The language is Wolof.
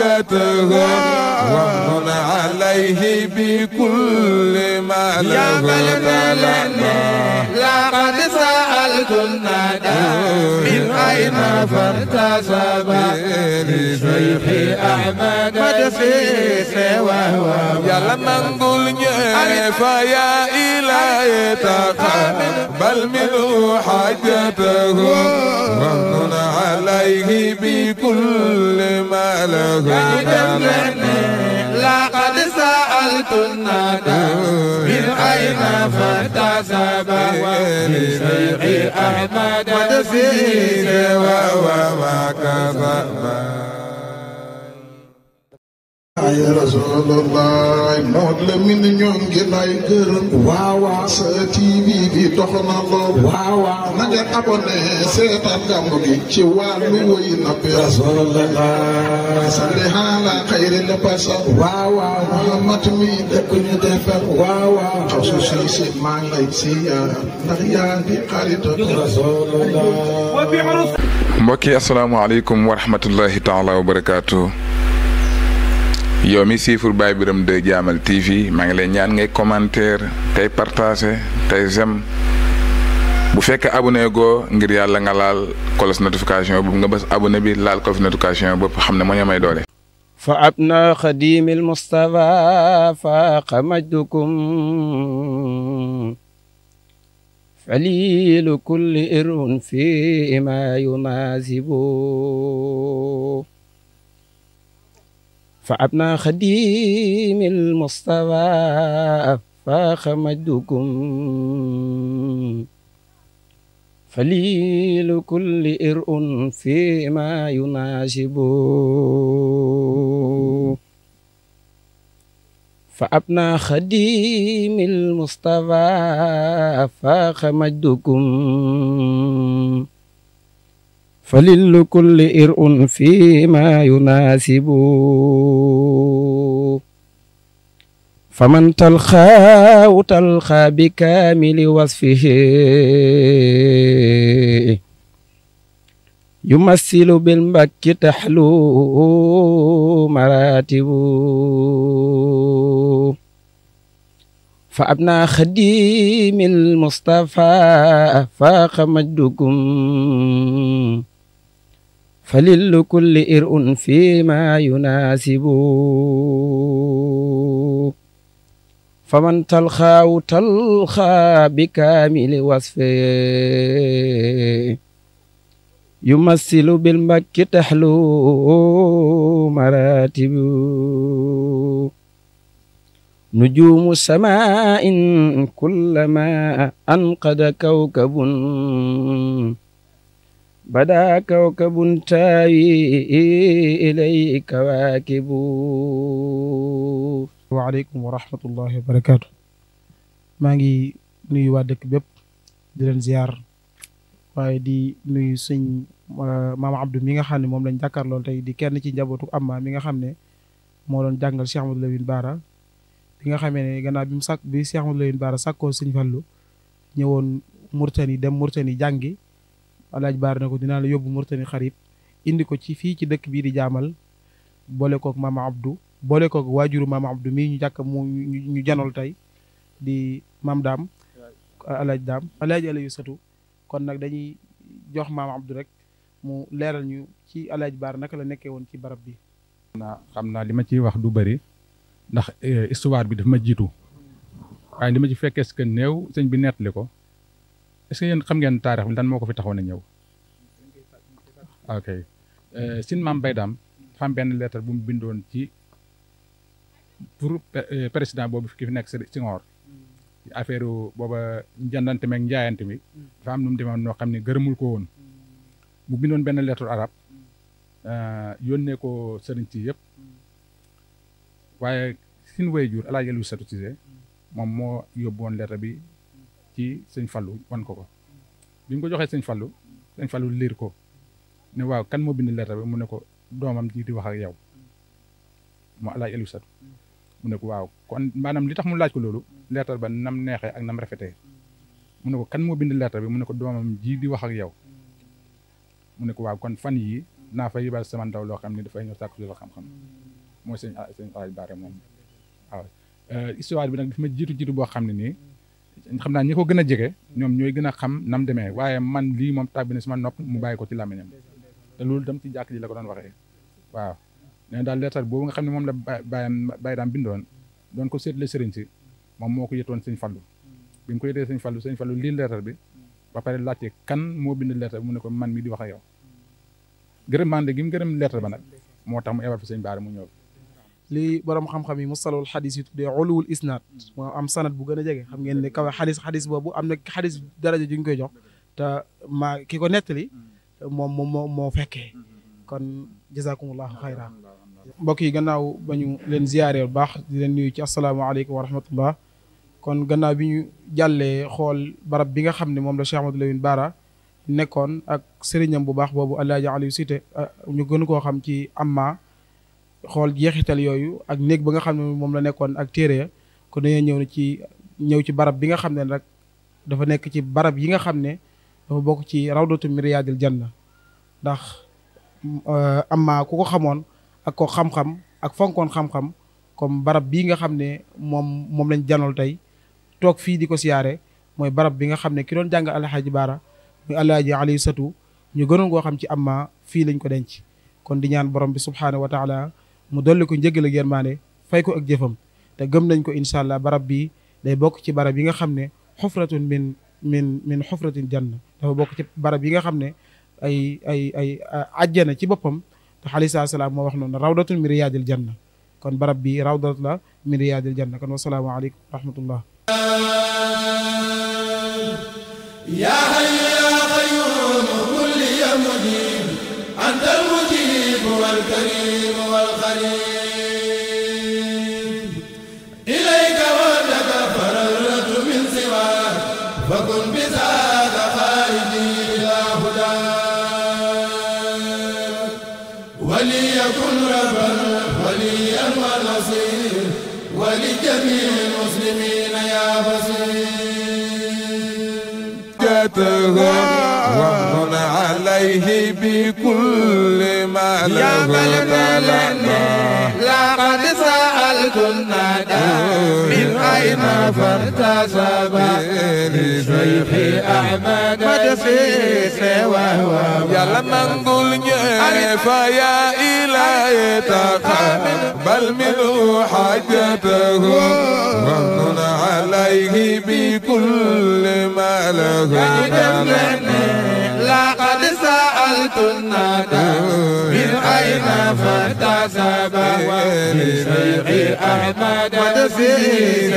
حاجته وامن عليه بكل ما له لقد سألت الندى من أين فارتسب لشيخ أحمد مدسيس وهو يلا نقول فيا إلهي تقبل منه حاجته وامن عليه بكل ما له لقد سألت الندى من أين فارتسب لشيخ أحمد مدسيس وهو ما كذب يا رسول الله مود لمن ñoom gi lay gërëm waaw sa TV bi doxna lool waaw na ngeen abonné seetaan gàmmu gi ci wàllu woy na bi rasulullah salli ala xayril bashar waaw Muhammad mi dëkk ñu defar waaw xaw su si maa ngi lay siyaar ndax yaa ngi xaritu rasulullah. mbokk yi asalaamaaleykum wa rahmatullahi taala wa barakaatu. yow mi siifur Baye Birame 2 Jaamal TV maa ngi lay ñaan ngay commentaire tey partager tey j'aime bu fekkee abonné goo ngir yàlla nga laal kolos notification bu nga bës abonné bi laal kolos notification bopp xam ne moo ñu may doole. fa abna xadimil Mustafa faaqa majdukum falilu kulli irun fi ma yunaasibu فأبنى خديم المصطفى فاخ مجدكم فليل كل إرء فيما يناسب فأبنى خديم المصطفى فاخ مجدكم فلل كل إرء فيما يناسب فمن تلخى بكامل وصفه يمثل بالمك تحلو مراتب فأبنى خديم المصطفى فاق مجدكم فلل كل إرء فيما يناسب فمن تلخى بكامل وصفه يمثل بالمك تحلو مراتب نجوم سماء كلما أنقذ كوكب بدا كوكب تاوي إليه كواكب. waaleykum wa rahmatullahi wa barakaatu. maa ngi nuyu waa dëkk bépp di leen ziar waaye di nuyu sëñ maam Abdou mi nga xam ne moom lañ jàkkaarlool tey di kenn ci njabootu Amma mi nga xam ne moo doon jàngal Cheikh Amadou Lamine Bara bi nga xamee ne gannaaw bi Cheikh Amadou Lamine Bara sàkkoo sëñ Fallu ñëwoon Murtani dem Murtani jàngi alaaj Bara ne ko dinaa la yóbbu Murtani xarib indi ko ci fii ci dëkk bii di jaamal boole koog maama Abdou boole koog waajuru maama Abdou mii ñu jàkk mu ñu janol tey di maam daam alaaj Aliou Satu kon nag dañuy jox maama Abdou rek mu leeral ñu ci alaaj Bara naka la nekkee woon ci barab bi. xam naa li ma ciy wax du bëri ndax histoire bi daf ma jiitu waaye li ma ci fekkee est-ce que néew sëñ bi nettali ko est-ce que yéen xam ngeen taarix bi lan moo ko fi taxawoon a ñëw. ok sin maam Baydaam dafa am benn lettre bu mu bindoon ci pour président boobu ki fi nekk Senghor affaire booba njëndante meeg njaayante mi dafa am nu mu demoon noo xam ne gërëmul ko woon mu bindoon benn lettre arabe yónnee ko sëriñ ci yëpp waaye sin waajur El Hadj Aliou Satou Cissé moom moo yóbbu woon lettre bi ci sëñ Fallou wan ko bi mu ko joxee sëñ Fallou liir ko ne waaw kan moo bind lettre bi mu ne ko doomam ji di wax ak yow moo El Hadj Aliou Satou mu ne ko waaw kon maanaam li tax mu laaj ko loolu lettre ba nam neexee ak nam rafetee mu ne ko kan moo bind lettre bi mu ne ko doomam ji di wax ak yow mu ne ko waaw kon fan yii dinaa fa yibal sama ndaw loo xam ne dafay ñëw sàkku si la xam-xam mooy sëñ Alaaji Baara moom waaw. histoire bi nag dafa ma jiitu boo xam ne nii xam naa ñi ko gën a jege ñoom ñooy gën a xam nam demee waaye man lii moom tàbbi na sama nopp mu bàyyi ko ci làmmiñam te loolu tam ci jàkk ji la ko doon waxee waaw. nee daal leetar boobu nga xam ne moom la bàyyi daam bindoon doon ko seetle sëriñ si moom moo ko yëtoon sëñ Fallu bi mu ko yëtee sëñ Fallu lii leetar bi ba pare laajte kan moo bind leetar bi mu ne ko man mi di wax ak yow gërëmande gi mu gërëm leetar ba nag moo tax mu ebal fi sëñ Baara mu ñëw. lii borom xam-xam yi mustalahul xadis yi tuddee uluwul isnaad moo am sanad bu gën a jege xam ngeen ne kawe xadis boobu am na xadis daraja ju ñu koy jox te ki ko nettali moo fekkee kon jazakumullahu xayra. mbokk yi gannaaw ba ñu leen ziyaaree bu baax di leen nuyu ci asalaamaaleykum wa rahmatullah kon gannaaw bi ñu jàllee xool barab bi nga xam ne moom la Cheikh Ahmadou Lamine Bara nekkoon ak sëriñam bu baax boobu Alaaji Aliou Cité ñu gën koo xam ci amma xool jeexital yooyu ak néeg ba nga xam ne moom la nekkoon ak téere ya kon dañoo ñëw ci barab bi nga xam ne rek dafa nekk ci barab yi nga xam ne dafa bokk ci rawdatu min riyaadil janna ndax amma ku ko xamoon ak ko xam-xam ak fonkoon xam-xam comme barab bii nga xam ne moom lañ janol tey toog fii di ko siyaare mooy barab bi nga xam ne ki doon jàng Alaaji Baara muy Alaaji Aliou Satu ñu gënoon koo xam ci amma fii lañ ko denc kon di ñaan borom bi subhaanahu wa taala mu dolli ko njëggal ak yërmaande fay ko ak jëfam te gëm nañ ko incha allah barab bii day bokk ci barab yi nga xam ne xufratun min xufratin janna dafa bokk ci barab yi nga xam ne ay àjjana ci boppam te alayhi salaam moo wax noonu rawdatun min riyaadil janna kon barab bi rawdat la min riyaadil janna kon wasalaamu aleykum wa rahmatullah. yaa hayyu yaa qayyuum qul ya mujiib anta al-mujiib wal kariim wal xariim ilayka wahdaka farartu min siwaak fakun bizaaka xaariji ilaa hudaak waliyakun rabban waliyan wa nasiir ولجميع المسلمين يا بصير ومن عليه بكل ما له لقد سألت الندى من أين فارتسب لشيخ أحمد مدسيس وهو يلا منقول فيا إلهي تقبل منه حاجته ومن عليه بكل ما له لقد سألت الندى من أين فارتسب لشيخ أحمد مدسيس